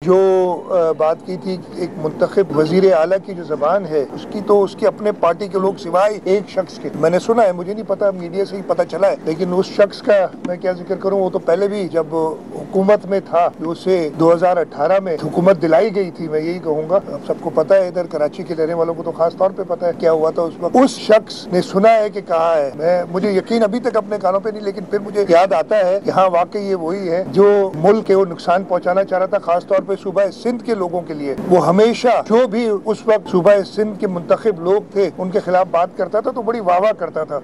جو بات کی تھی ایک منتخب وزیر اعلیٰ کی جو زبان ہے اس کی تو اس کے اپنے پارٹی کے لوگ سوائے ایک شخص کے، میں نے سنا ہے، مجھے نہیں پتا، میڈیا سے ہی پتا چلا ہے، لیکن اس شخص کا میں کیا ذکر کروں، وہ تو پہلے بھی جب حکومت میں تھا جو اسے 2018 میں حکومت دلائی گئی تھی، میں یہی کہوں گا، اب سب کو پتا ہے، ادھر کراچی کے رہنے والوں کو تو خاص طور پہ پتا ہے کیا ہوا تھا اس وقت، اس شخص نے سنا ہے کہ کہا ہے، مجھے یقین ابھی تک اپنے کانوں پہ نہیں، لیکن پھر مجھے یاد آتا ہے کہ ہاں واقعی یہ وہی ہے جو ملک کے وہ نقصان پہنچانا چاہ رہا تھا، خاص طور پہ صوبہ سندھ کے لوگوں کے لیے۔ وہ ہمیشہ جو بھی اس وقت صوبہ سندھ کے منتخب لوگ تھے ان کے خلاف بات کرتا تھا تو بڑی واہ واہ کرتا تھا۔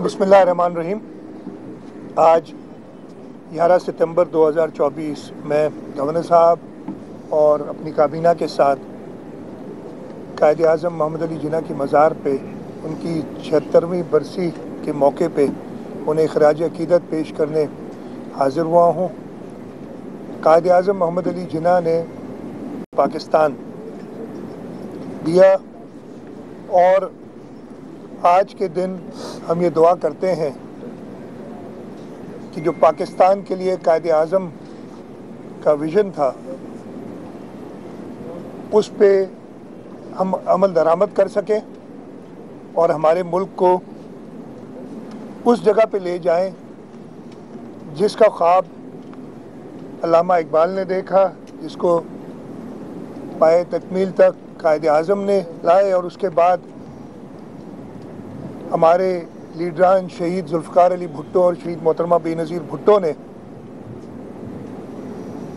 بسم اللہ الرحمن الرحیم۔ آج 11 ستمبر 2024 میں گورنر صاحب اور اپنی کابینہ کے ساتھ قائد اعظم محمد علی جناح کی مزار پہ ان کی 76ویں برسی کے موقع پہ انہیں خراج عقیدت پیش کرنے حاضر ہوا ہوں۔ قائد اعظم محمد علی جناح نے پاکستان دیا اور آج کے دن ہم یہ دعا کرتے ہیں کہ جو پاکستان کے لیے قائد اعظم کا ویژن تھا اس پہ ہم عمل درآمد کر سکیں اور ہمارے ملک کو اس جگہ پہ لے جائیں جس کا خواب علامہ اقبال نے دیکھا، جس کو پائے تکمیل تک قائد اعظم نے لائے، اور اس کے بعد ہمارے لیڈران شہید ذوالفقار علی بھٹو اور شہید محترمہ بے نظیر بھٹو نے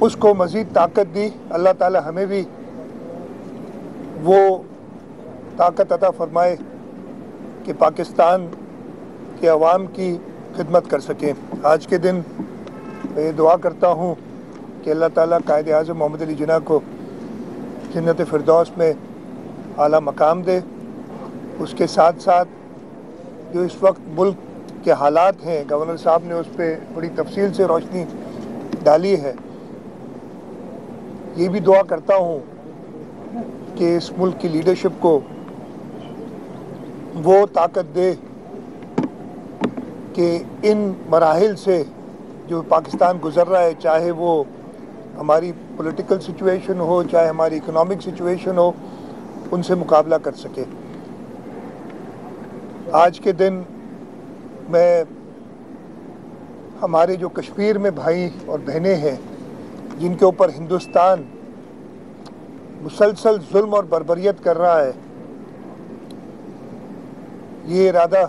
اس کو مزید طاقت دی۔ اللہ تعالی ہمیں بھی وہ طاقت عطا فرمائے کہ پاکستان کے عوام کی خدمت کر سکیں۔ آج کے دن میں یہ دعا کرتا ہوں کہ اللہ تعالیٰ قائد اعظم محمد علی جناح کو جنت فردوس میں اعلیٰ مقام دے۔ اس کے ساتھ ساتھ جو اس وقت ملک کے حالات ہیں، گورنر صاحب نے اس پہ بڑی تفصیل سے روشنی ڈالی ہے، یہ بھی دعا کرتا ہوں کہ اس ملک کی لیڈرشپ کو وہ طاقت دے کہ ان مراحل سے جو پاکستان گزر رہا ہے، چاہے وہ ہماری پولیٹیکل سچویشن ہو، چاہے ہماری اکنامک سچویشن ہو، ان سے مقابلہ کر سکے۔ آج کے دن میں ہمارے جو کشمیر میں بھائی اور بہنیں ہیں جن کے اوپر ہندوستان مسلسل ظلم اور بربریت کر رہا ہے، یہ ارادہ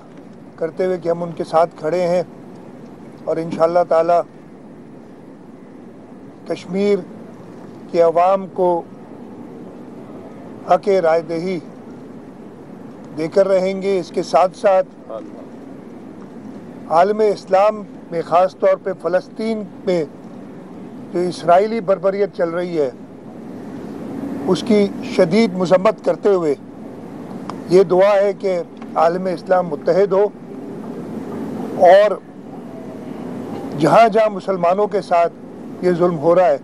کرتے ہوئے کہ ہم ان کے ساتھ کھڑے ہیں اور انشاءاللہ تعالی کشمیر کے عوام کو حق رائے دہی دے کر رہیں گے۔ اس کے ساتھ ساتھ عالم اسلام میں، خاص طور پہ فلسطین میں جو اسرائیلی بربریت چل رہی ہے اس کی شدید مذمت کرتے ہوئے یہ دعا ہے کہ عالم اسلام متحد ہو اور جہاں جہاں مسلمانوں کے ساتھ یہ ظلم ہو رہا ہے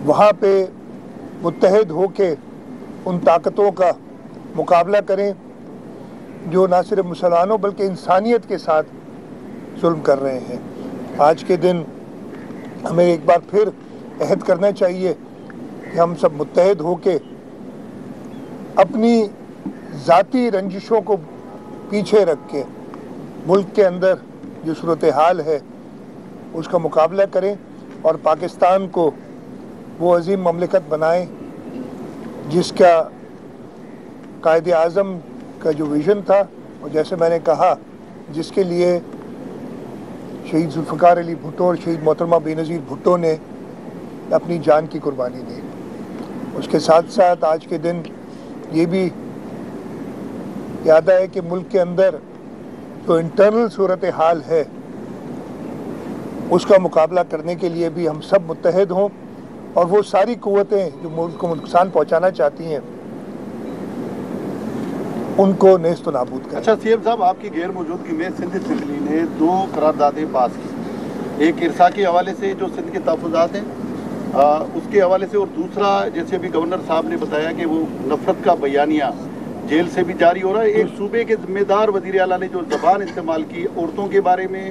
وہاں پہ متحد ہو کے ان طاقتوں کا مقابلہ کریں جو نہ صرف مسلمانوں بلکہ انسانیت کے ساتھ ظلم کر رہے ہیں۔ آج کے دن ہمیں ایک بار پھر عہد کرنا چاہیے کہ ہم سب متحد ہو کے اپنی ذاتی رنجشوں کو پیچھے رکھ کے ملک کے اندر جو صورتحال ہے اس کا مقابلہ کریں اور پاکستان کو وہ عظیم مملکت بنائیں جس کا قائد اعظم کا جو ویژن تھا، اور جیسے میں نے کہا جس کے لیے شہید ذوالفقار علی بھٹو اور شہید محترمہ بے نظیر بھٹو نے اپنی جان کی قربانی دی۔ اس کے ساتھ ساتھ آج کے دن یہ بھی یاد ہے کہ ملک کے اندر جو انٹرنل صورتحال ہے اس کا مقابلہ کرنے کے لیے بھی ہم سب متحد ہوں اور وہ ساری قوتیں جو ملک کو نقصان پہنچانا چاہتی ہیں ان کو نیست و نابود کریں۔ اچھا سی ایم صاحب، آپ کی غیر موجودگی میں سندھ اسمبلی نے 2 قراردادیں پاس کی، ایک ارسا کے حوالے سے جو سندھ کے تحفظات ہیں اس کے حوالے سے، اور دوسرا جیسے ابھی گورنر صاحب نے بتایا کہ وہ نفرت کا بیانیہ جیل سے بھی جاری ہو رہا ہے۔ ایک صوبے کے ذمہ دار وزیر اعلیٰ نے جو زبان استعمال کی عورتوں کے بارے میں،